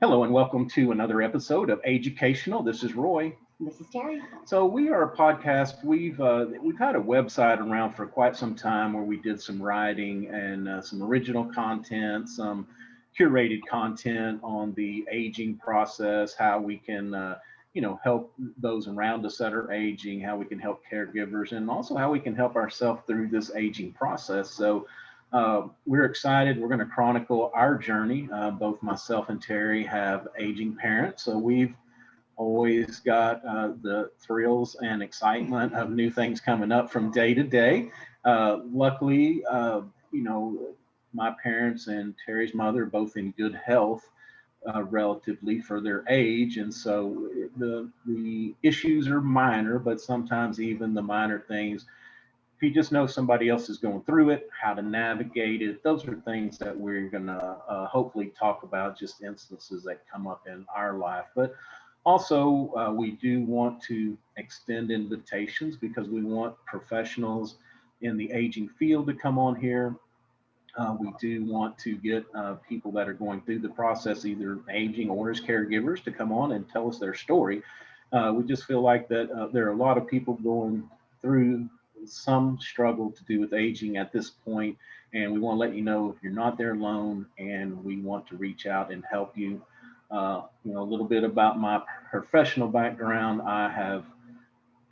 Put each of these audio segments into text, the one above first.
Hello and welcome to another episode of AGEUcational. This is Roy. This is Terry. So we are a podcast. We've had a website around for quite some time where we did some writing and some original content, some curated content on the aging process, how we can help those around us that are aging, how we can help caregivers, and also how we can help ourselves through this aging process. So we're excited. We're going to chronicle our journey. Both myself and Terry have aging parents, so we've always got the thrills and excitement of new things coming up from day to day. Luckily, my parents and Terry's mother are both in good health relatively for their age, and so the issues are minor, but sometimes even the minor things, if you just know somebody else is going through it, how to navigate it, those are things that we're going to hopefully talk about, just instances that come up in our life. But also, we do want to extend invitations because we want professionals in the aging field to come on here. We do want to get people that are going through the process, either aging or as caregivers, to come on and tell us their story. We just feel like that there are a lot of people going through some struggle to do with aging at this point, and we want to let you know if you're not there alone, and we want to reach out and help you. A little bit about my professional background. I have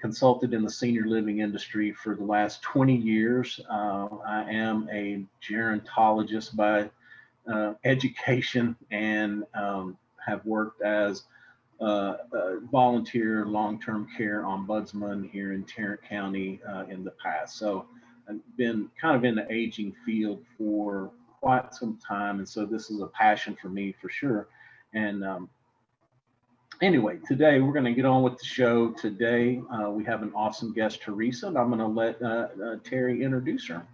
consulted in the senior living industry for the last 20 years. I am a gerontologist by education and have worked as volunteer long-term care ombudsman here in Tarrant County in the past. So I've been kind of in the aging field for quite some time, and so this is a passion for me for sure. And anyway, today we're going to get on with the show. Today we have an awesome guest, Teresa, and I'm going to let Terry introduce her.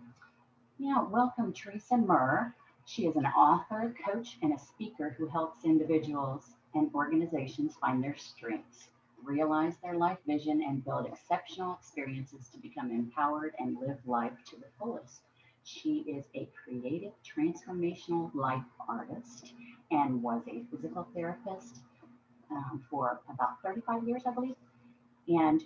Yeah, welcome Teresa Moerer. She is an author, coach, and a speaker who helps individuals and organizations find their strengths, realize their life vision, and build exceptional experiences to become empowered and live life to the fullest. She is a creative, transformational life artist and was a physical therapist for about 35 years, I believe. And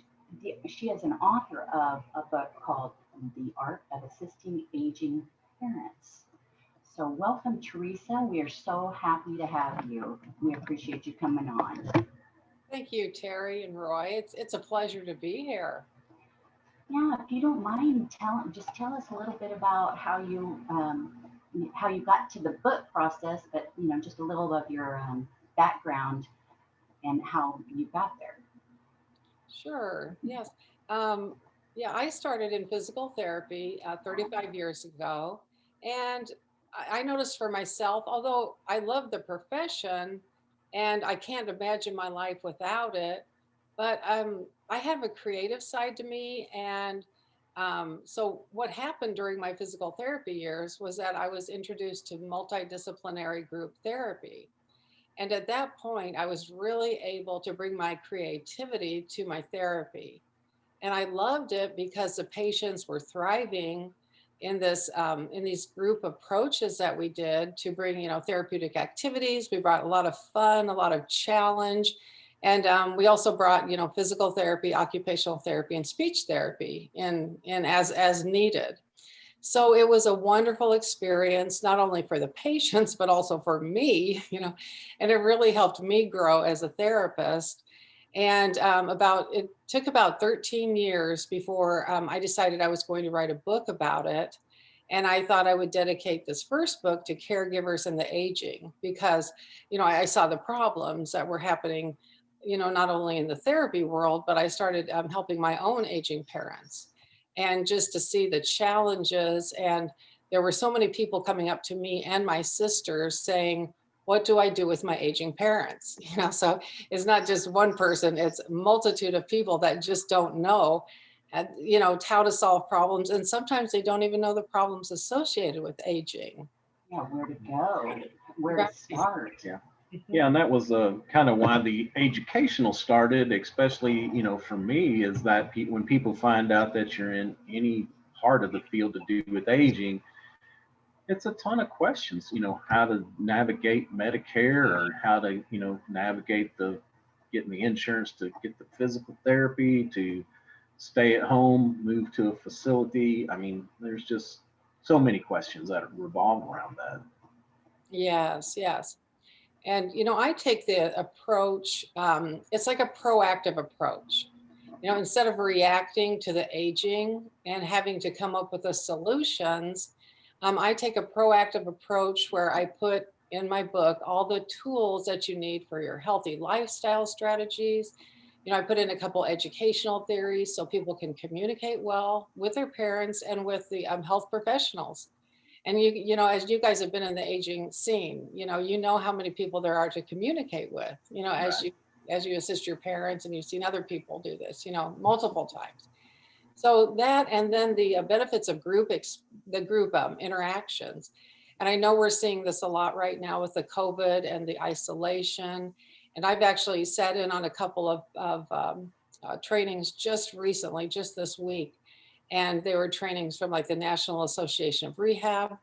she is an author of a book called The Art of Assisting Aging Parents. So welcome, Teresa. We are so happy to have you. We appreciate you coming on. Thank you, Terry and Roy. It's a pleasure to be here. Yeah, if you don't mind, tell us a little bit about how you got to the book process, but just a little of your background and how you got there. Sure. Yes. I started in physical therapy 35 years ago, and I noticed for myself, although I love the profession and I can't imagine my life without it, but I have a creative side to me. And so what happened during my physical therapy years was that I was introduced to multidisciplinary group therapy. And at that point, I was really able to bring my creativity to my therapy. And I loved it because the patients were thriving in these group approaches that we did to bring, therapeutic activities. We brought a lot of fun, a lot of challenge. And we also brought, physical therapy, occupational therapy, and speech therapy in as needed. So it was a wonderful experience, not only for the patients, but also for me, and it really helped me grow as a therapist. And it took about 13 years before I decided I was going to write a book about it. And I thought I would dedicate this first book to caregivers and the aging because, I saw the problems that were happening, not only in the therapy world, but I started helping my own aging parents. And just to see the challenges, and there were so many people coming up to me and my sisters saying, what do I do with my aging parents? So it's not just one person, it's a multitude of people that just don't know, how to solve problems. And sometimes they don't even know the problems associated with aging. Yeah, where to go, where to start. Yeah, and that was kind of why the AGEUcational started, especially, for me, is that when people find out that you're in any part of the field to do with aging, It's a ton of questions, how to navigate Medicare, or how to, navigate the getting the insurance to get the physical therapy, to stay at home, move to a facility. I mean, there's just so many questions that revolve around that. Yes, yes. And, I take the approach, it's like a proactive approach. Instead of reacting to the aging and having to come up with the solutions, I take a proactive approach where I put in my book all the tools that you need for your healthy lifestyle strategies. I put in a couple educational theories so people can communicate well with their parents and with the health professionals. And as you guys have been in the aging scene, you know how many people there are to communicate with, Right. as you assist your parents, and you've seen other people do this, multiple times. So that, and then the benefits of the group interactions. And I know we're seeing this a lot right now with the COVID and the isolation. And I've actually sat in on a couple of trainings just recently, just this week. And they were trainings from like the National Association of Rehab.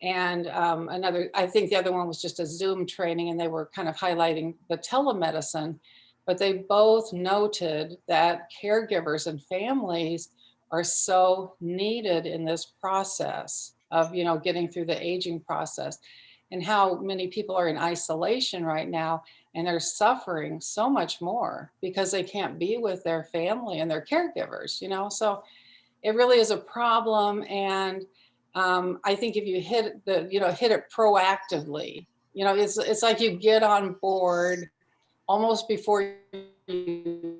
And I think the other one was just a Zoom training, and they were kind of highlighting the telemedicine. But they both noted that caregivers and families are so needed in this process of getting through the aging process, and how many people are in isolation right now, and they're suffering so much more because they can't be with their family and their caregivers. So it really is a problem. And I think if you hit it proactively, it's like you get on board almost before you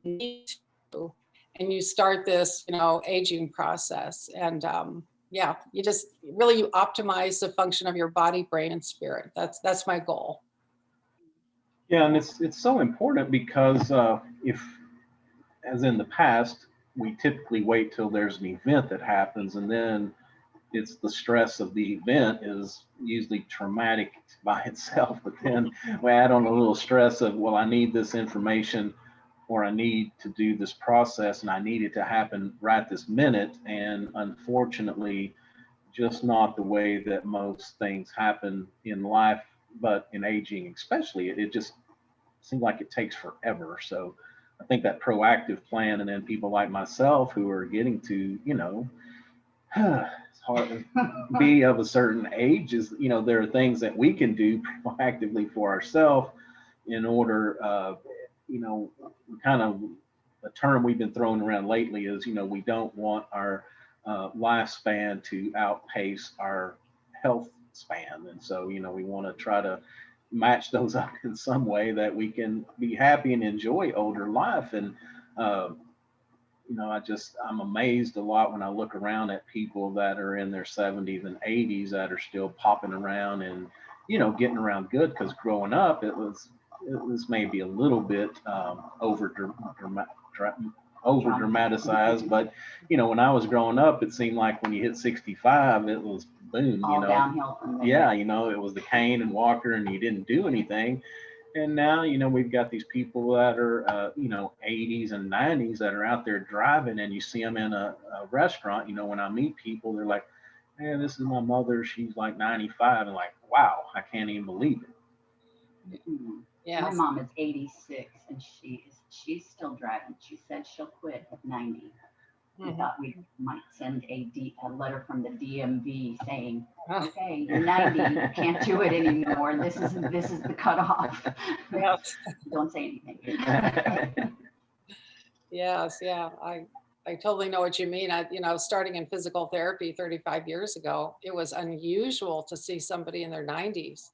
need to, and you start this, aging process. And yeah, you optimize the function of your body, brain, and spirit. That's my goal. Yeah, and it's so important because if, as in the past, we typically wait till there's an event that happens, and then it's the stress of the event is usually traumatic by itself. But then we add on a little stress of, well, I need this information, or I need to do this process, and I need it to happen right this minute. And unfortunately, just not the way that most things happen in life, but in aging especially, it just seems like it takes forever. So I think that proactive plan, and then people like myself who are getting to, it's hard to be of a certain age, is, there are things that we can do proactively for ourselves in order, kind of the term we've been throwing around lately is, we don't want our lifespan to outpace our health span. And so, we want to try to match those up in some way that we can be happy and enjoy older life. And, uh, I'm amazed a lot when I look around at people that are in their 70s and 80s that are still popping around and, getting around good. Because growing up, it was maybe a little bit over dramatized. But, when I was growing up, it seemed like when you hit 65, it was boom, All downhill from there. yeah, it was the cane and walker, and you didn't do anything. And now, we've got these people that are, 80s and 90s that are out there driving, and you see them in a restaurant. When I meet people, they're like, man, this is my mother. She's like 95. And like, wow, I can't even believe it. My mom is 86, and she's still driving. She said she'll quit at 90. We thought we might send a letter from the DMV saying, okay, you're 90, you can't do it anymore. This is the cutoff. Yes. Don't say anything. Yes, yeah, I totally know what you mean. Starting in physical therapy 35 years ago, it was unusual to see somebody in their 90s.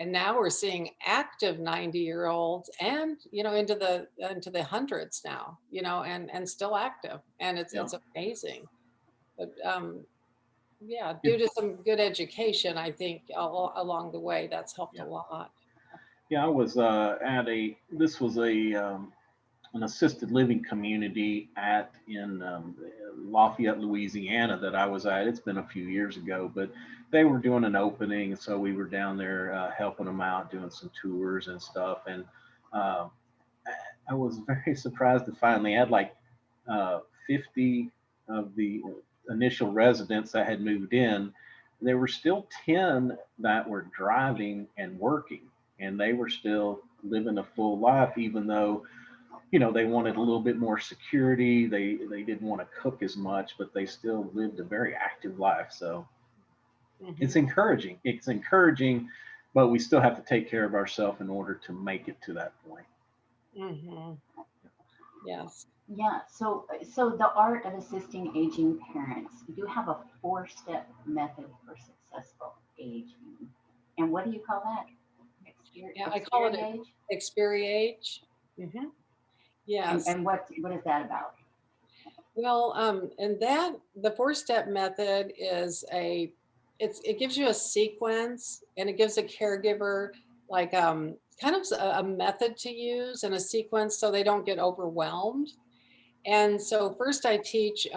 And now we're seeing active 90-year-olds and, into the hundreds now, and still active. And it's amazing. But yeah, due to some good education, I think along the way, that's helped a lot. Yeah, I was this was an assisted living community in Lafayette, Louisiana, that I was at. It's been a few years ago, but they were doing an opening, so we were down there helping them out, doing some tours and stuff. And uh, I was very surprised to find they had like 50 of the initial residents that had moved in. there were still 10 that were driving and working, and they were still living a full life, even though, they wanted a little bit more security. They didn't want to cook as much, but they still lived a very active life. So it's Mhm. encouraging. It's encouraging, but we still have to take care of ourselves in order to make it to that point. Mhm. Yes. Yeah, so the art of assisting aging parents, you have a four-step method for successful aging. And what do you call that? Yeah, I call it an Experiage? experiage. Hmm. And Yes. and what is that about? Well, and that the four-step method is it gives you a sequence, and it gives a caregiver like kind of a method to use and a sequence so they don't get overwhelmed. And so first I teach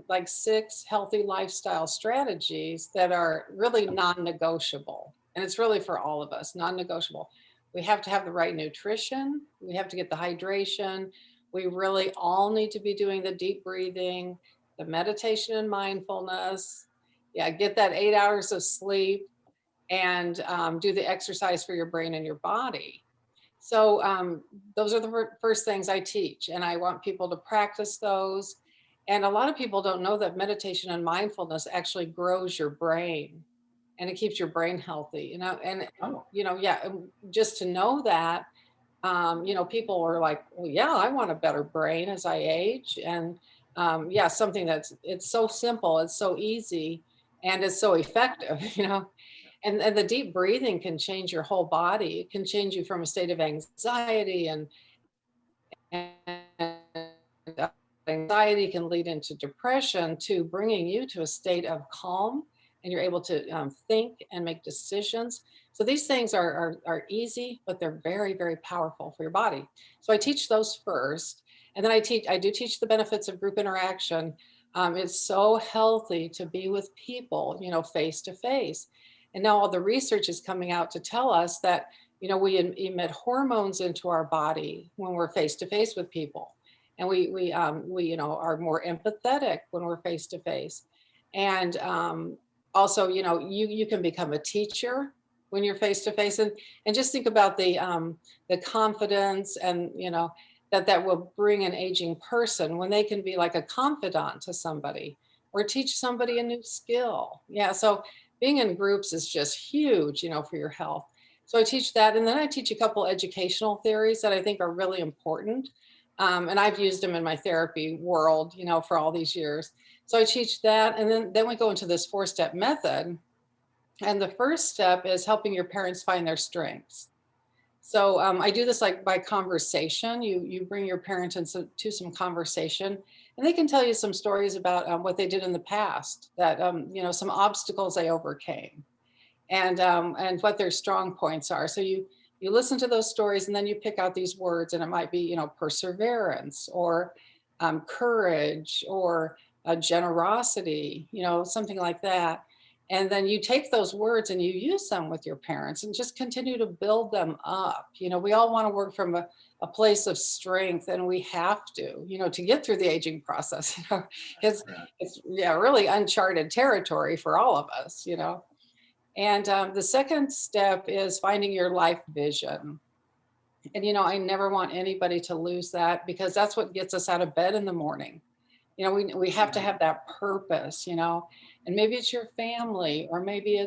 like 6 healthy lifestyle strategies that are really non-negotiable. And it's really for all of us, non-negotiable. We have to have the right nutrition. We have to get the hydration. We really all need to be doing the deep breathing, the meditation and mindfulness. Yeah, get that 8 hours of sleep and do the exercise for your brain and your body. So those are the first things I teach, and I want people to practice those. And a lot of people don't know that meditation and mindfulness actually grows your brain, and it keeps your brain healthy. And Oh, yeah, just to know that, people are like, well, yeah, I want a better brain as I age, and yeah, something it's so simple, it's so easy, and it's so effective. And the deep breathing can change your whole body. It can change you from a state of anxiety, and anxiety can lead into depression to bringing you to a state of calm, and you're able to think and make decisions. So these things are easy, but they're very, very powerful for your body. So I teach those first, and then I do teach the benefits of group interaction. It's so healthy to be with people, face to face. And now all the research is coming out to tell us that we emit hormones into our body when we're face to face with people, and we are more empathetic when we're face to face, and also you can become a teacher when you're face to face, and just think about the confidence, and that will bring an aging person when they can be like a confidant to somebody or teach somebody a new skill. Yeah, so being in groups is just huge, for your health. So I teach that, and then I teach a couple educational theories that I think are really important. And I've used them in my therapy world, for all these years. So I teach that, and then we go into this 4-step method. And the first step is helping your parents find their strengths. So I do this like by conversation. You bring your parents into to some conversation, and they can tell you some stories about what they did in the past, that some obstacles they overcame, and what their strong points are. So you listen to those stories, and then you pick out these words, and it might be perseverance, or courage, or generosity, something like that. And then you take those words and you use them with your parents and just continue to build them up. We all want to work from a place of strength, and we have to get through the aging process. it's right. it's yeah, really uncharted territory for all of us. And the second step is finding your life vision. And, I never want anybody to lose that, because that's what gets us out of bed in the morning. We have to have that purpose, and maybe it's your family, or maybe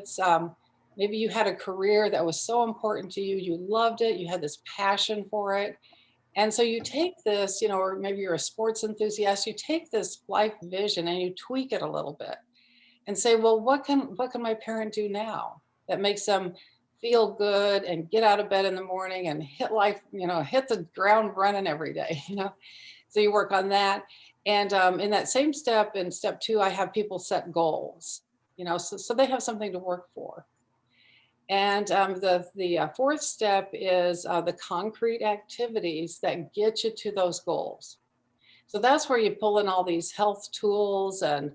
maybe you had a career that was so important to you. You loved it. You had this passion for it. And so you take this, or maybe you're a sports enthusiast, you take this life vision and you tweak it a little bit and say, well, what can my parent do now that makes them feel good and get out of bed in the morning and hit life, hit the ground running every day, So you work on that. And in that same step, in step 2, I have people set goals, so they have something to work for. And the fourth step is the concrete activities that get you to those goals. So that's where you pull in all these health tools, and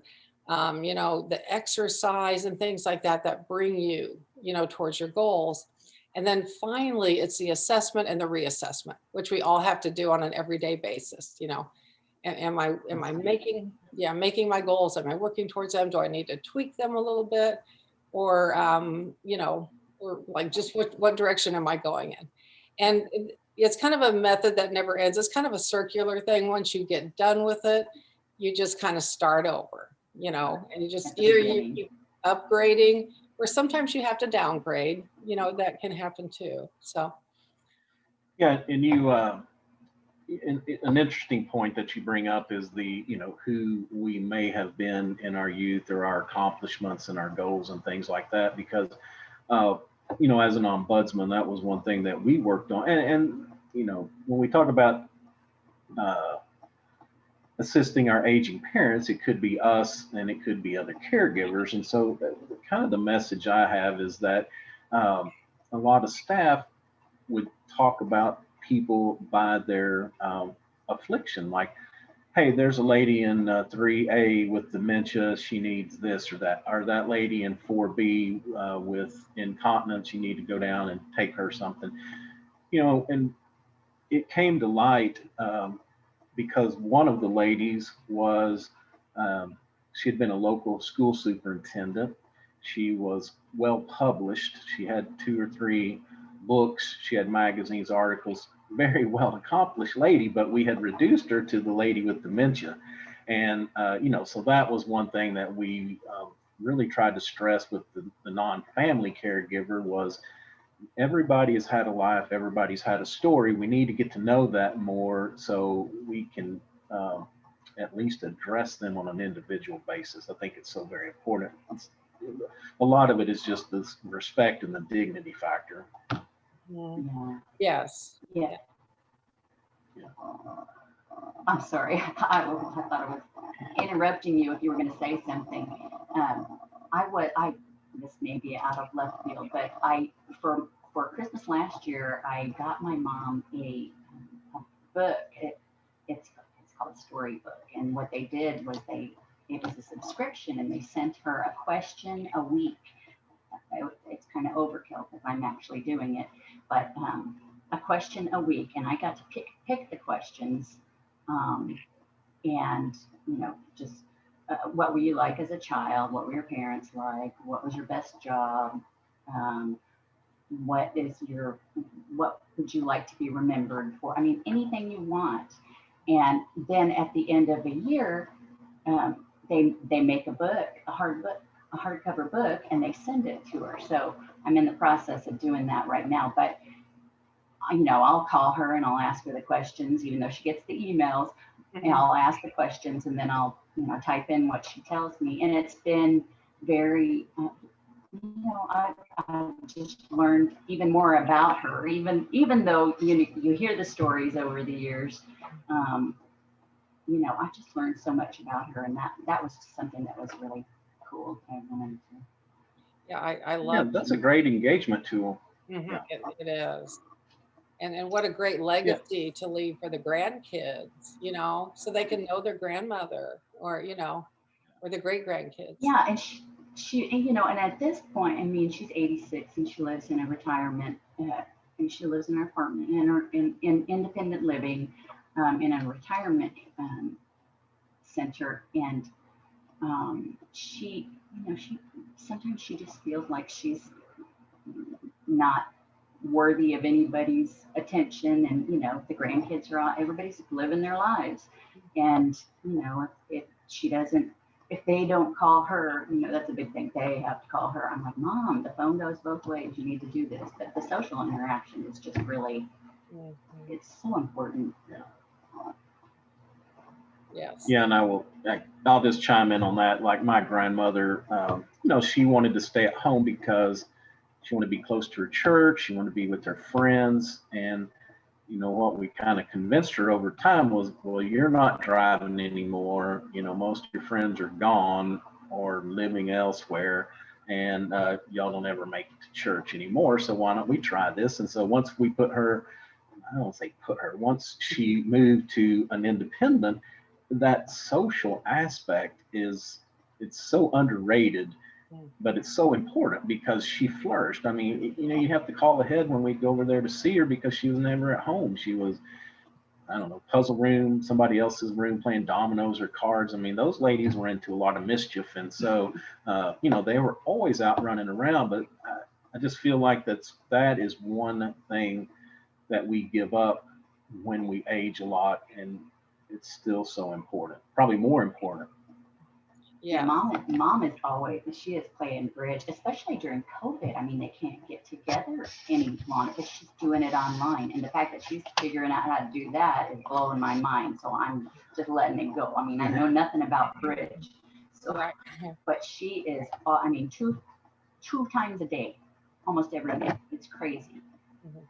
the exercise and things like that bring you, towards your goals. And then finally, it's the assessment and the reassessment, which we all have to do on an everyday basis. Am I making my goals? Am I working towards them? Do I need to tweak them a little bit? or or like just what direction am I going in? And it's kind of a method that never ends. It's kind of a circular thing. Once you get done with it, you just kind of start over, and you just either you keep upgrading, or sometimes you have to downgrade, that can happen too. So Yeah, and an interesting point that you bring up is who we may have been in our youth, or our accomplishments and our goals and things like that, because as an ombudsman, that was one thing that we worked on. And when we talk about assisting our aging parents, it could be us and it could be other caregivers. And so kind of the message I have is that a lot of staff would talk about people by their affliction, like, hey, there's a lady in 3A with dementia, she needs this or that, or that lady in 4B with incontinence, you need to go down and take her something, and it came to light because one of the ladies was, she had been a local school superintendent. She was well published. She had 2 or 3 books. She had magazines, articles, very well accomplished lady, but we had reduced her to the lady with dementia. And, so that was one thing that we really tried to stress with the non-family caregiver was, everybody has had a life, everybody's had a story. We need to get to know that more so we can at least address them on an individual basis. I think it's so very important. A lot of it is just the respect and the dignity factor. yeah. Yeah. Yes. Yeah. I'm sorry. I thought I was interrupting you if you were going to say something. This may be out of left field, but for Christmas last year, I got my mom a book. It's called Storybook, and what they did was it was a subscription, and they sent her a question a week. It's kind of overkill because I'm actually doing it, but a question a week, and I got to pick the questions, and just what were you like as a child? What were your parents like? What was your best job? What would you like to be remembered for? I mean, anything you want. And then at the end of the year, they make a book, a hardcover book, and they send it to her. So I'm in the process of doing that right now. But I'll call her and I'll ask her the questions, even though she gets the emails. And I'll ask the questions, and then I'll type in what she tells me. And it's been very, I've just learned even more about her, even though you hear the stories over the years. I just learned so much about her, and that was something that was really cool. Yeah, I love. Yeah, that's a great engagement tool. Mm-hmm. Yeah. It is. And what a great legacy to leave for the grandkids, so they can know their grandmother or the great grandkids. Yeah, and she and at this point, I mean, she's 86 and she lives in a retirement, and she lives in an apartment in independent living, in a retirement center, and she sometimes she just feels like she's not worthy of anybody's attention, and the grandkids are everybody's living their lives, and if they don't call her, that's a big thing, they have to call her. I'm like, Mom, the phone goes both ways, you need to do this. But the social interaction is just really, it's so important. Yes. Yeah, and I'll just chime in on that. Like my grandmother, she wanted to stay at home because she wanted to be close to her church. She wanted to be with her friends. And what we kind of convinced her over time was, well, you're not driving anymore. Most of your friends are gone or living elsewhere, and y'all don't ever make it to church anymore. So why don't we try this? And so once we once she moved to an independent, that social aspect it's so underrated, but it's so important because she flourished. I mean, you have to call ahead when we go over there to see her because she was never at home. She was I don't know, puzzle room, somebody else's room playing dominoes or cards. I mean, those ladies were into a lot of mischief. And so, they were always out running around. But I just feel like that is one thing that we give up when we age a lot. And it's still so important, probably more important. Yeah, Yeah. mom is always, she is playing bridge, especially during COVID. I mean, they can't get together any longer because she's doing it online. And the fact that she's figuring out how to do that is blowing my mind. So I'm just letting it go. I mean, I know nothing about bridge. So, Right. but she is, I mean, two times a day, almost every day. It's crazy. Mhm.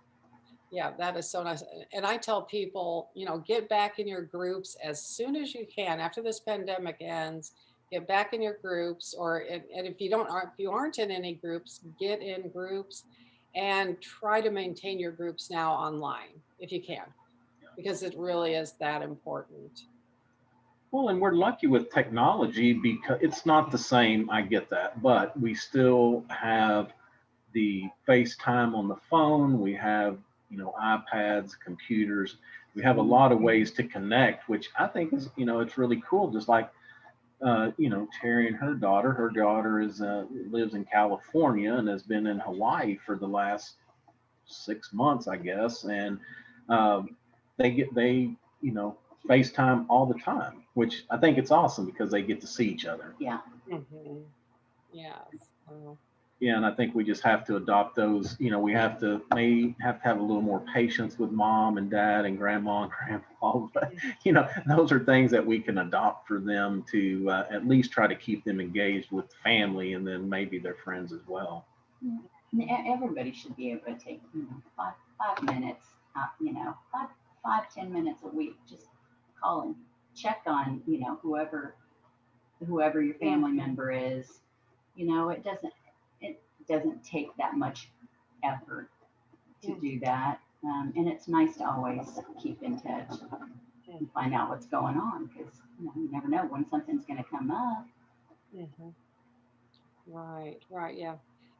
Yeah, that is so nice. And I tell people, get back in your groups as soon as you can after this pandemic ends. Get back in your groups, and if you aren't in any groups, get in groups, and try to maintain your groups now online if you can, because it really is that important. Well, and we're lucky with technology because it's not the same. I get that, but we still have the FaceTime on the phone. We have, iPads, computers. We have a lot of ways to connect, which I think is, it's really cool. Just like, Terry and her daughter. Her daughter is lives in California and has been in Hawaii for the last 6 months, I guess, and um, they FaceTime all the time, which I think it's awesome because they get to see each other. Yeah. Hmm. Yes. Oh, Yeah, and I think we just have to adopt those. We may have to have a little more patience with mom and dad and grandma and grandpa. But those are things that we can adopt for them to at least try to keep them engaged with family and then maybe their friends as well. Everybody should be able to take, 5 minutes, 5, 10 minutes a week. Just call and check on, whoever your family member is. It doesn't take that much effort to do that. And it's nice to always keep in touch and find out what's going on because you never know when something's going to come up. hmm. Right, right, yeah.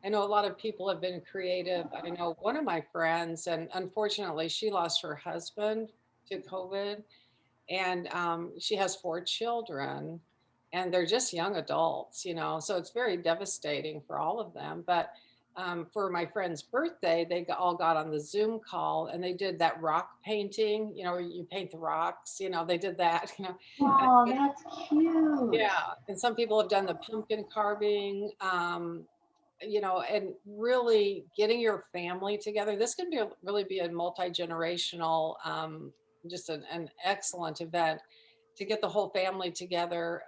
I know a lot of people have been creative. I know one of my friends, and unfortunately, she lost her husband to COVID, and she has 4 children, and they're just young adults, so it's very devastating for all of them. But for my friend's birthday, they all got on the Zoom call and they did that rock painting, where you paint the rocks, they did that, Oh, that's cute. yeah. And some people have done the pumpkin carving, and really getting your family together. This can really be a multi-generational, just an excellent event to get the whole family together,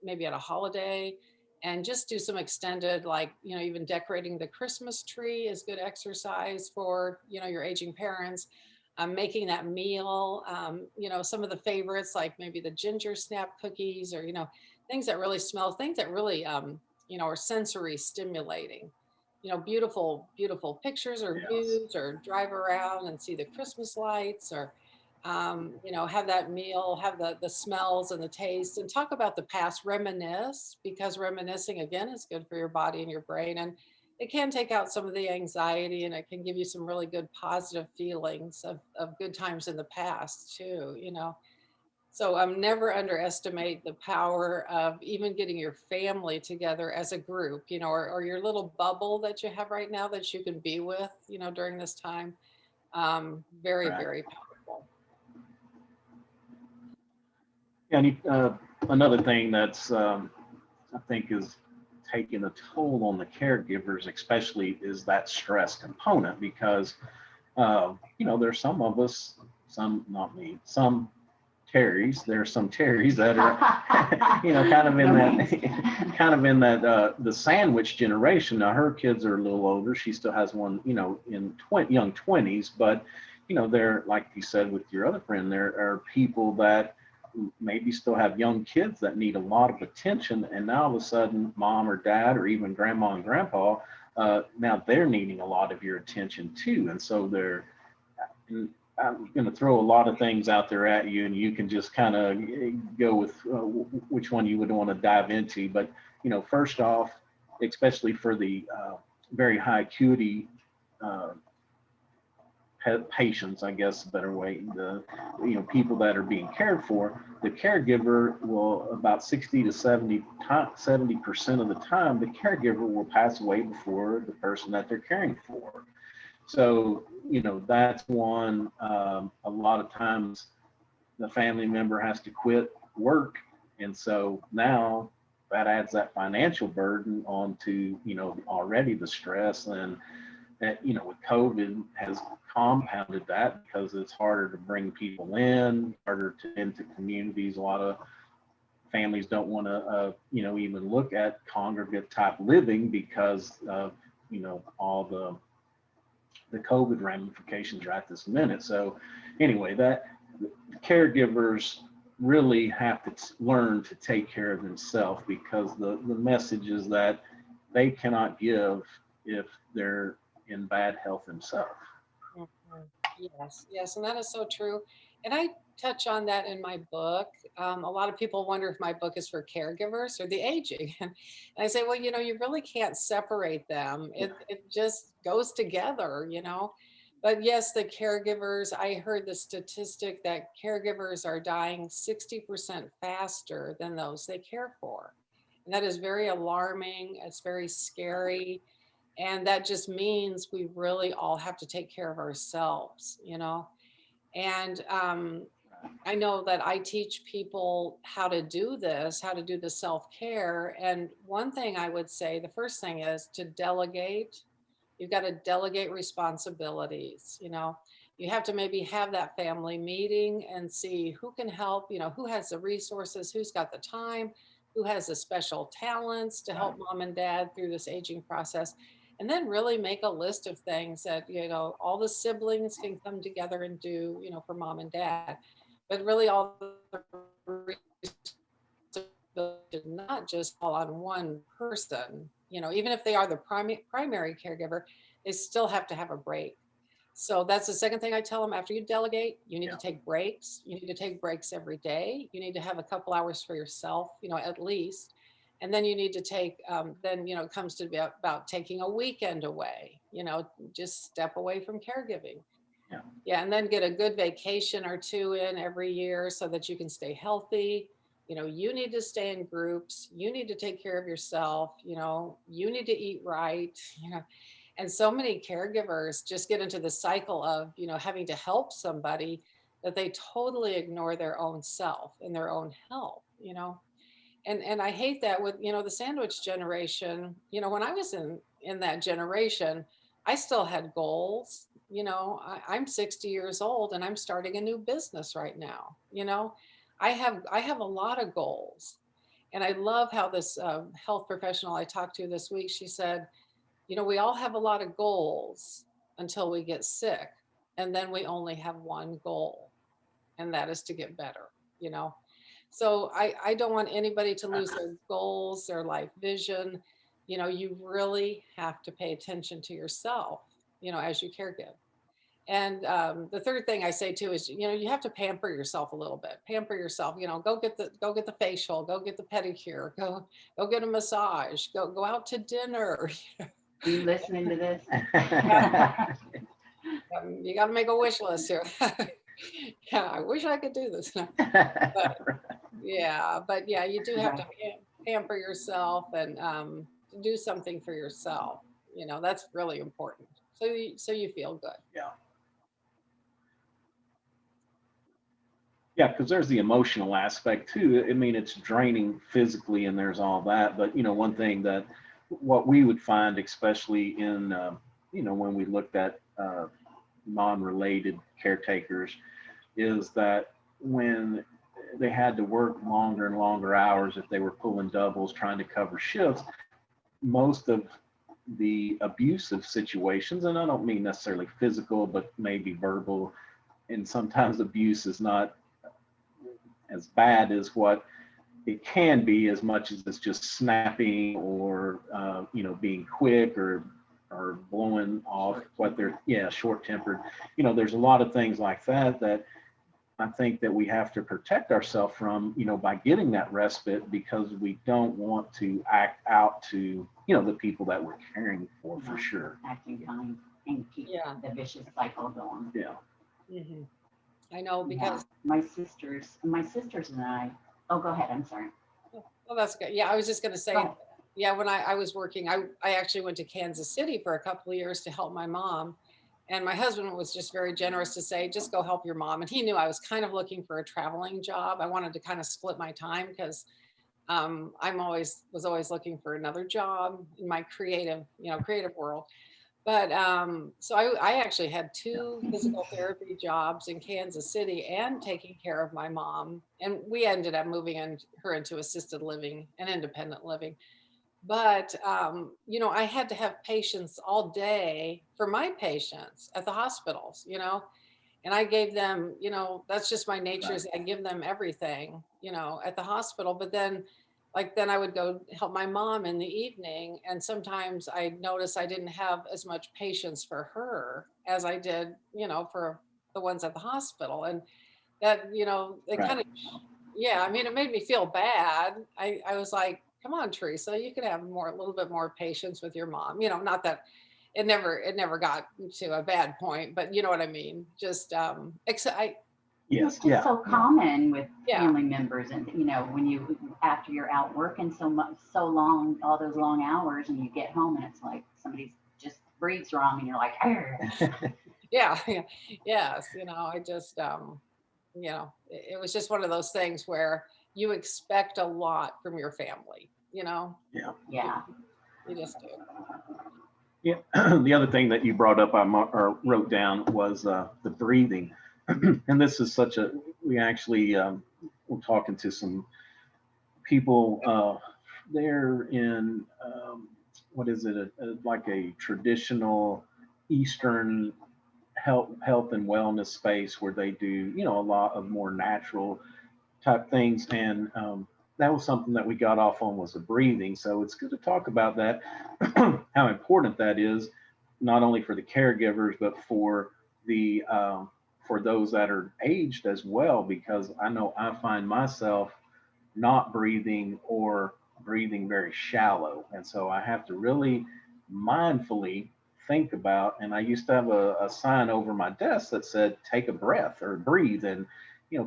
maybe at a holiday, and just do some extended, like, even decorating the Christmas tree is good exercise for, your aging parents. Making that meal, some of the favorites, like maybe the ginger snap cookies, or, things that really smell, things that really, are sensory stimulating, beautiful, beautiful pictures or Yes. views, or drive around and see the Christmas lights, or, have that meal, have the smells and the taste, and talk about the past, reminisce, because reminiscing again is good for your body and your brain. And it can take out some of the anxiety, and it can give you some really good positive feelings of good times in the past too, So never underestimate the power of even getting your family together as a group, or your little bubble that you have right now that you can be with, during this time. Very, Right. very powerful. And another thing that's I think is taking a toll on the caregivers, especially, is that stress component because there's some of us, some not me, some Terrys. There's some Terrys that are, kind of in that, the sandwich generation. Now her kids are a little older. She still has one, in young 20s, but they're, like you said with your other friend, there are people that maybe still have young kids that need a lot of attention, and now all of a sudden mom or dad or even grandma and grandpa, now they're needing a lot of your attention too. And so I'm going to throw a lot of things out there at you, and you can just kind of go with which one you would want to dive into. But first off, especially for the very high acuity patients, I guess, a better way, people that are being cared for, the caregiver will about 60 to 70% of the time, the caregiver will pass away before the person that they're caring for. So, that's one, a lot of times the family member has to quit work. And so now that adds that financial burden onto, already the stress, and that, with COVID has compounded that, because it's harder to bring people in, harder to into communities. A lot of families don't want to, even look at congregate type living because of, all the COVID ramifications right this minute. So anyway, that caregivers really have to learn to take care of themselves, because the message is that they cannot give if they're in bad health themselves. Yes, and that is so true. And I touch on that in my book. A lot of people wonder if my book is for caregivers or the aging. And I say, well, you really can't separate them. It just goes together, But yes, the caregivers, I heard the statistic that caregivers are dying 60% faster than those they care for. And that is very alarming. It's very scary. And that just means we really all have to take care of ourselves, And I know that I teach people how to do this, how to do the self-care. And one thing I would say, the first thing is to delegate. You've got to delegate responsibilities, You have to maybe have that family meeting and see who can help, who has the resources, who's got the time, who has the special talents to help mom and dad through this aging process. And then really make a list of things that, all the siblings can come together and do, for mom and dad. But really all the not just fall on one person, even if they are the primary caregiver, they still have to have a break. So that's the second thing I tell them. After you delegate, you need to take breaks. You need to take breaks every day. You need to have a couple hours for yourself, at least. And then you need to take, it comes to be about taking a weekend away, just step away from caregiving. Yeah. And then get a good vacation or two in every year so that you can stay healthy. You need to stay in groups. You need to take care of yourself. You need to eat right, And so many caregivers just get into the cycle of, having to help somebody, that they totally ignore their own self and their own health, And I hate that with, the sandwich generation. When I was in that generation, I still had goals. I'm 60 years old and I'm starting a new business right now. I have a lot of goals. And I love how this health professional I talked to this week, she said, we all have a lot of goals until we get sick. And then we only have one goal, and that is to get better, So I don't want anybody to lose their goals, their life vision. You really have to pay attention to yourself, as you caregive. And the third thing I say too is, you have to pamper yourself a little bit. Pamper yourself. Go get the facial. Go get the pedicure. Go get a massage. Go out to dinner. Are you listening to this? You got to make a wish list here. Yeah, I wish I could do this. But you do have to pamper yourself and do something for yourself. That's really important. So you feel good. Yeah, because there's the emotional aspect too. I mean, it's draining physically, and there's all that. But one thing that what we would find, especially in when we looked at non-related caretakers, is that when they had to work longer and longer hours, if they were pulling doubles, trying to cover shifts, most of the abusive situations, and I don't mean necessarily physical, but maybe verbal, and sometimes abuse is not as bad as what it can be, as much as it's just snapping or being quick or blowing off what they're short-tempered. There's a lot of things like that I think that we have to protect ourselves from, by getting that respite, because we don't want to act out to the people that we're caring for sure. Acting kind. and keep Yeah. the vicious cycle going. Yeah. Hmm. I know Yeah. because, My sisters and I, oh, go ahead. I'm sorry. well, that's good. Yeah, I was just going to Go say, ahead. yeah, when I was working, I actually went to Kansas City for a couple of years to help my mom. And my husband was just very generous to say, just go help your mom. And he knew I was kind of looking for a traveling job. I wanted to kind of split my time because was always looking for another job in my creative world. But so I actually had two physical therapy jobs in Kansas City and taking care of my mom. And we ended up moving her into assisted living and independent living. But I had to have patients all day for my patients at the hospitals, and I gave them, that's just my nature Right. is I give them everything, at the hospital. But then I would go help my mom in the evening. And sometimes I noticed I didn't have as much patience for her as I did, for the ones at the hospital. And that, it Right. kind of, yeah, I mean, it made me feel bad. I was like, come on, Teresa, you could have a little bit more patience with your mom. Not that it never got to a bad point, but you know what I mean? Just, Yes. It's just Yeah. so common with yeah, family members, and when you after you're out working so long, all those long hours, and you get home and it's like somebody just breathes wrong, and you're like, yeah, yeah, yes. I just, it was just one of those things where you expect a lot from your family, Yeah. you, yeah, you just do. Yeah. The other thing that you brought up, or wrote down, was the breathing. And this is we actually were talking to some people. They're in, what is it, like a traditional Eastern health and wellness space where they do, a lot of more natural type things. And that was something that we got off on, was the breathing. So it's good to talk about that, how important that is, not only for the caregivers, but for those that are aged as well, because I know I find myself not breathing, or breathing very shallow. And so I have to really mindfully think about, and I used to have a sign over my desk that said, take a breath or breathe. And,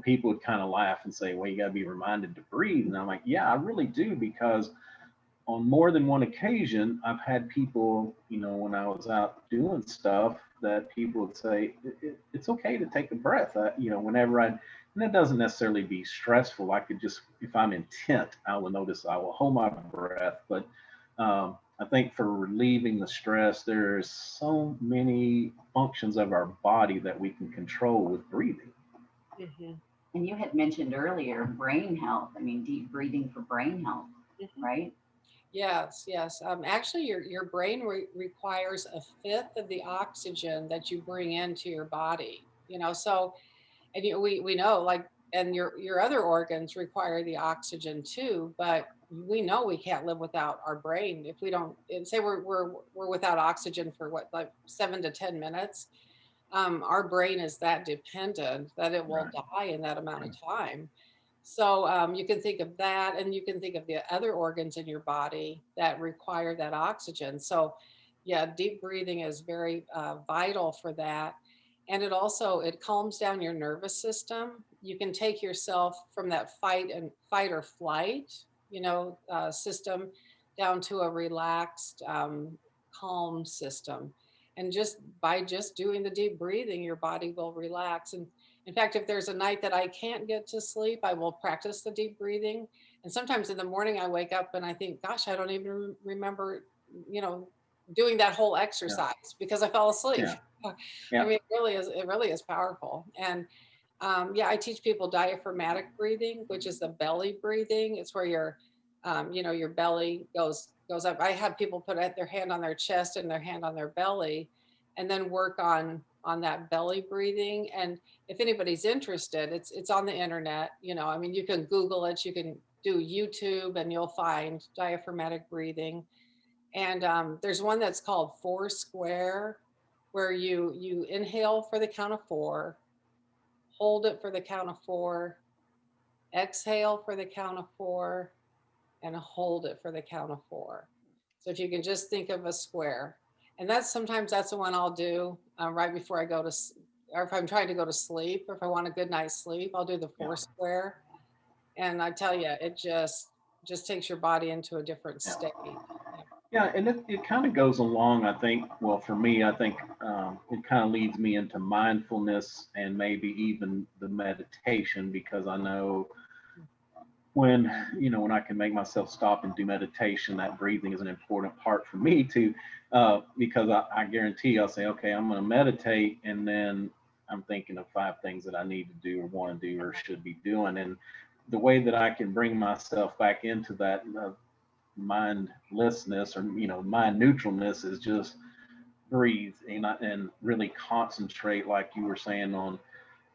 people would kind of laugh and say, well, you got to be reminded to breathe. And I'm like, yeah, I really do, because on more than one occasion, I've had people, when I was out doing stuff, that people would say, it's okay to take a breath. Whenever and that doesn't necessarily be stressful. I could just, if I'm intent, I will notice I will hold my breath. But I think for relieving the stress, there's so many functions of our body that we can control with breathing. Hmm. and you had mentioned earlier brain health. I mean, deep breathing for brain health, right? Yes, yes. Actually, your brain requires a fifth of the oxygen that you bring into your body. So, and we know, like, and your other organs require the oxygen too. But we know we can't live without our brain. If we don't, say we're without oxygen for what, like 7 to 10 minutes, our brain is that dependent that it will Right. die in that amount of time. So you can think of that, and you can think of the other organs in your body that require that oxygen. So, yeah, deep breathing is very vital for that, and it calms down your nervous system. You can take yourself from that fight or flight, system, down to a relaxed, calm system. And just by just doing the deep breathing, your body will relax. And in fact, if there's a night that I can't get to sleep, I will practice the deep breathing. And sometimes in the morning, I wake up and I think, gosh, I don't even remember, you know, doing that whole Yeah. exercise because I fell asleep. Yeah. I Yeah. mean, it really is powerful. And yeah, I teach people diaphragmatic breathing, which is the belly breathing. It's where your belly goes up. I have people put their hand on their chest and their hand on their belly, and then work on that belly breathing. And if anybody's interested, it's on the internet. I mean, you can Google it. You can do YouTube, and you'll find diaphragmatic breathing. And there's one that's called Four Square, where you inhale for the count of four, hold it for the count of four, exhale for the count of four, and hold it for the count of four. So if you can just think of a square. And sometimes that's the one I'll do right before I go to, or if I'm trying to go to sleep, or if I want a good night's sleep, I'll do the 4 square. And I tell you, it just takes your body into a different state. Yeah, and it kind of goes along, I think, well, for me, I think it kind of leads me into mindfulness and maybe even the meditation, because I know when I can make myself stop and do meditation, that breathing is an important part for me too, because I guarantee I'll say, okay, I'm going to meditate, and then I'm thinking of 5 things that I need to do or want to do or should be doing. And the way that I can bring myself back into that mindlessness or mind neutralness is just breathe and really concentrate, like you were saying, on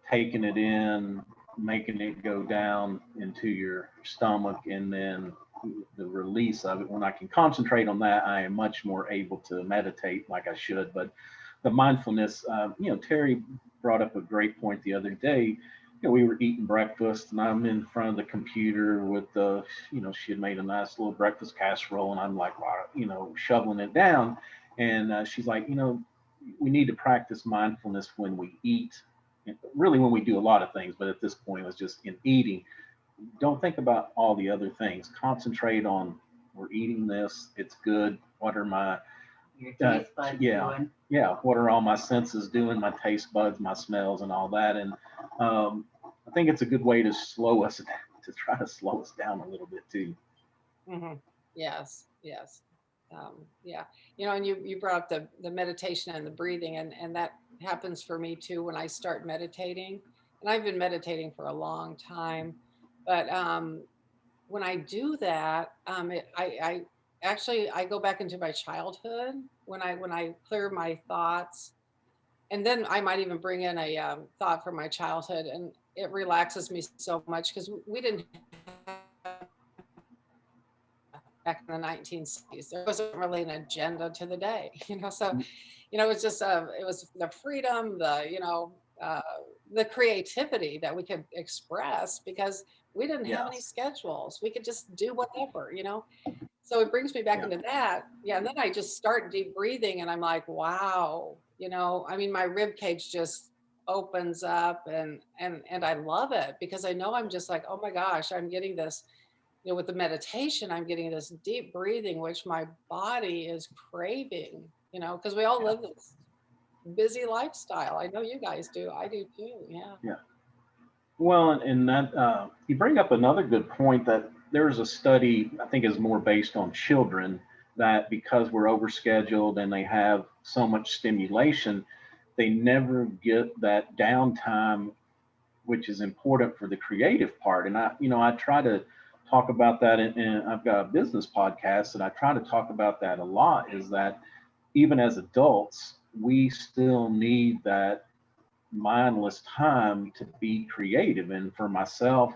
taking it in, making it go down into your stomach, and then the release of it. When I can concentrate on that, I am much more able to meditate like I should. But the mindfulness, Terry brought up a great point the other day. We were eating breakfast, and I'm in front of the computer with the, she had made a nice little breakfast casserole, and I'm like, wow, shoveling it down. And she's like, we need to practice mindfulness when we eat. Really, when we do a lot of things, but at this point, it was just in eating. Don't think about all the other things. Concentrate on, we're eating this. It's good. What are my your taste buds doing? Yeah. What are all my senses doing? My taste buds, my smells, and all that. And I think it's a good way to try to slow us down a little bit too. Mm-hmm. Yes. Yeah. And you brought up the meditation and the breathing, and that happens for me too when I start meditating. And I've been meditating for a long time, but when I do that, I actually go back into my childhood when I clear my thoughts, and then I might even bring in a thought from my childhood, and it relaxes me so much, because we didn't back in the 1960s. There wasn't really an agenda to the day, so, it was just, it was the freedom, the creativity that we could express, because we didn't have any schedules. We could just do whatever. So it brings me back into that. Yeah. And then I just start deep breathing, and I'm like, wow, my rib cage just opens up, and I love it, because I know I'm just like, oh my gosh, I'm getting this, with the meditation, I'm getting this deep breathing, which my body is craving, because we all live this busy lifestyle. I know you guys do. I do too. Yeah. Yeah. Well, and that you bring up another good point, that there's a study, I think is more based on children, that because we're overscheduled and they have so much stimulation, they never get that downtime, which is important for the creative part. And I try to talk about that, and I've got a business podcast, and I try to talk about that a lot, is that even as adults, we still need that mindless time to be creative. And for myself,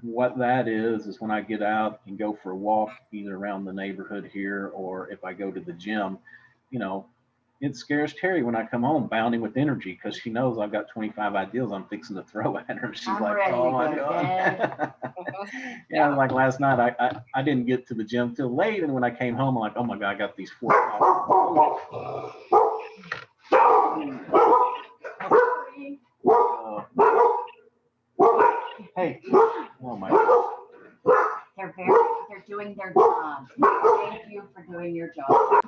what that is when I get out and go for a walk, either around the neighborhood here, or if I go to the gym, it scares Terry when I come home bounding with energy, because she knows I've got 25 ideas I'm fixing to throw at her. She's like, oh my God. Yeah, like last night, I didn't get to the gym till late. And when I came home, I'm like, oh my God, I got these 4 hey, oh my God. They're doing their job. Thank you for doing your job.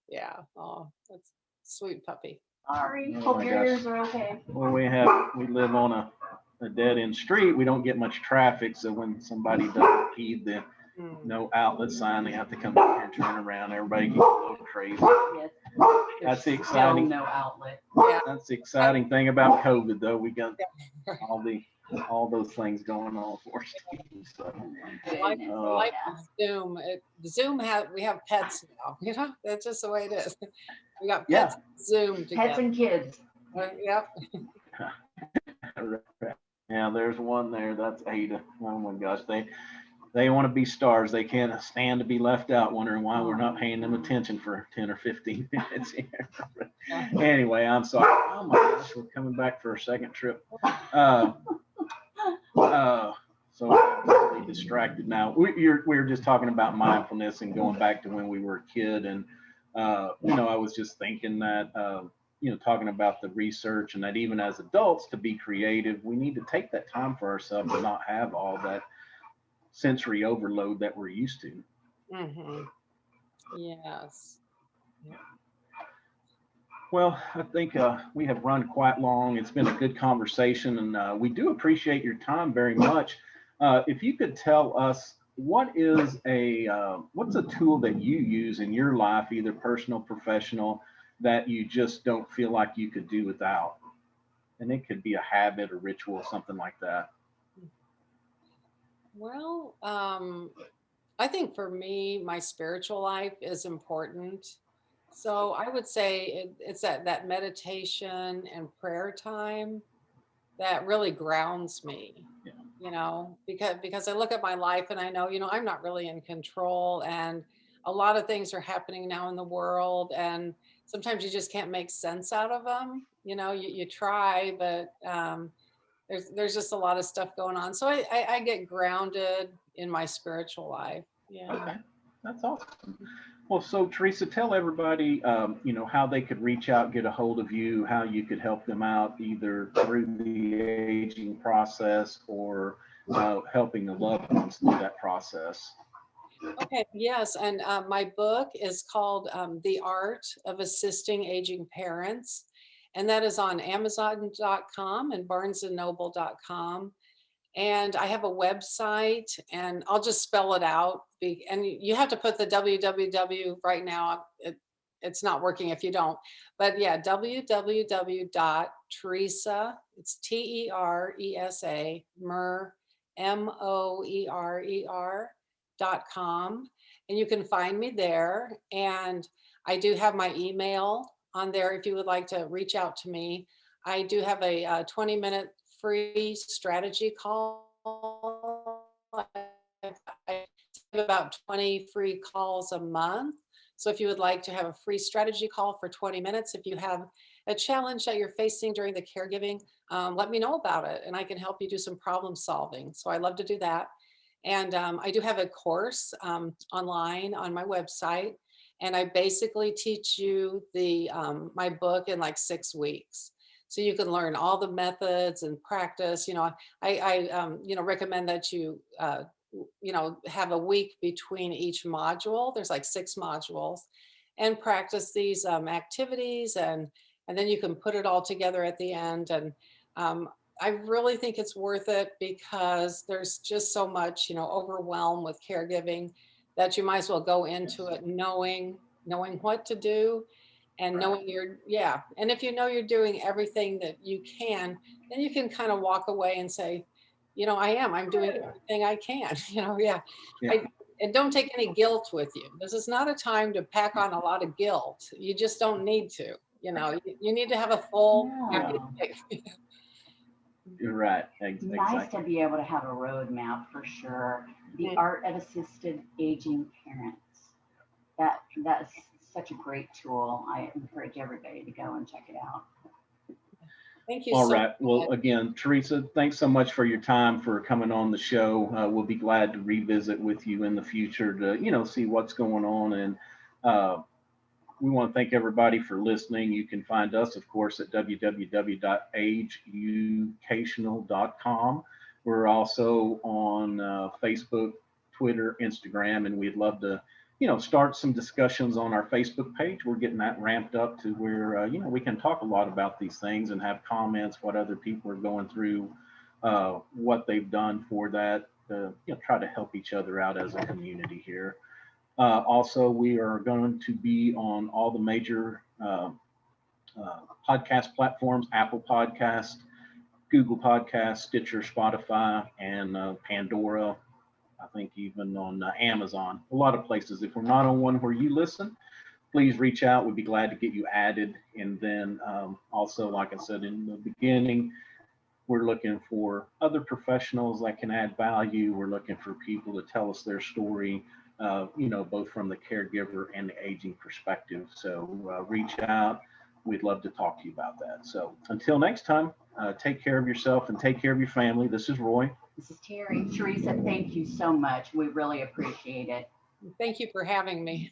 Yeah. Oh, that's sweet puppy. Sorry. Hope your ears are okay. Well, we live on a dead end street. We don't get much traffic, so when somebody doesn't heed the no outlet sign, they have to come back here and turn around. Everybody gets a little crazy. Yes. That's the exciting. No outlet. Yeah. That's the exciting thing about COVID, though. We got all those things going on for us. So, like Zoom. We have pets now. That's just the way it is. We got pets, Zoom together. Pets and kids. Yep. Yeah, there's one there. That's Ada. Oh my gosh, they want to be stars. They can't stand to be left out, wondering why we're not paying them attention for 10 or 15 minutes here. Anyway, I'm sorry. Oh my gosh, we're coming back for a second trip. So distracted now. We were just talking about mindfulness and going back to when we were a kid. And, I was just thinking that, talking about the research and that even as adults to be creative, we need to take that time for ourselves and not have all that sensory overload that we're used to. Mm-hmm. Yes. Well, I think we have run quite long. It's been a good conversation, and we do appreciate your time very much. If you could tell us what's a tool that you use in your life, either personal, professional, that you just don't feel like you could do without? And it could be a habit or ritual, something like that. Well, I think for me, my spiritual life is important. So I would say it's that meditation and prayer time that really grounds me, because I look at my life and I know, I'm not really in control, and a lot of things are happening now in the world, and sometimes you just can't make sense out of them. You try, but there's just a lot of stuff going on. So I get grounded in my spiritual life. Yeah. Okay, that's awesome. Well, so Teresa, tell everybody, how they could reach out, get a hold of you, how you could help them out either through the aging process or helping the loved ones through that process. Okay, yes. And my book is called The Art of Assisting Aging Parents. And that is on Amazon.com and BarnesandNoble.com. And I have a website, and I'll just spell it out. And you have to put the www right now. It's not working if you don't. But yeah, www.Teresa, it's Teresa, Moerer.com. And you can find me there. And I do have my email on there if you would like to reach out to me. I do have a 20-minute free strategy call. I have about 20 free calls a month. So if you would like to have a free strategy call for 20 minutes, if you have a challenge that you're facing during the caregiving, let me know about it, and I can help you do some problem solving. So I love to do that. And I do have a course online on my website, and I basically teach you my book in like 6 weeks. So you can learn all the methods and practice. I recommend that you have a week between each module. There's like 6 modules, and practice these activities, and then you can put it all together at the end. And I really think it's worth it because there's just so much, overwhelm with caregiving that you might as well go into it knowing what to do. And knowing and if you're doing everything that you can, then you can kind of walk away and say, I'm doing everything I can, Yeah. And don't take any guilt with you. This is not a time to pack on a lot of guilt. You just don't need to, you need to have a full happy life. You're right. Exactly. Nice to be able to have a roadmap for sure. The Art of Assisted Aging Parents. That's such a great tool. I encourage everybody to go and check it out. Thank you. All right. Well, again, Teresa, thanks so much for your time, for coming on the show. We'll be glad to revisit with you in the future to, see what's going on. And we want to thank everybody for listening. You can find us, of course, at www.AGEUcational.com. We're also on Facebook, Twitter, Instagram, and we'd love to start some discussions on our Facebook page. We're getting that ramped up to where, we can talk a lot about these things and have comments, what other people are going through, what they've done for that, try to help each other out as a community here. Also, we are going to be on all the major podcast platforms: Apple Podcast, Google Podcast, Stitcher, Spotify, and Pandora. I think even on Amazon, a lot of places. If we're not on one where you listen, please reach out. We'd be glad to get you added. And then also, like I said in the beginning, we're looking for other professionals that can add value. We're looking for people to tell us their story, both from the caregiver and the aging perspective. So reach out. We'd love to talk to you about that. So until next time, Take care of yourself and take care of your family. This is Roy. This is Terry. Teresa, thank you so much. We really appreciate it. Thank you for having me.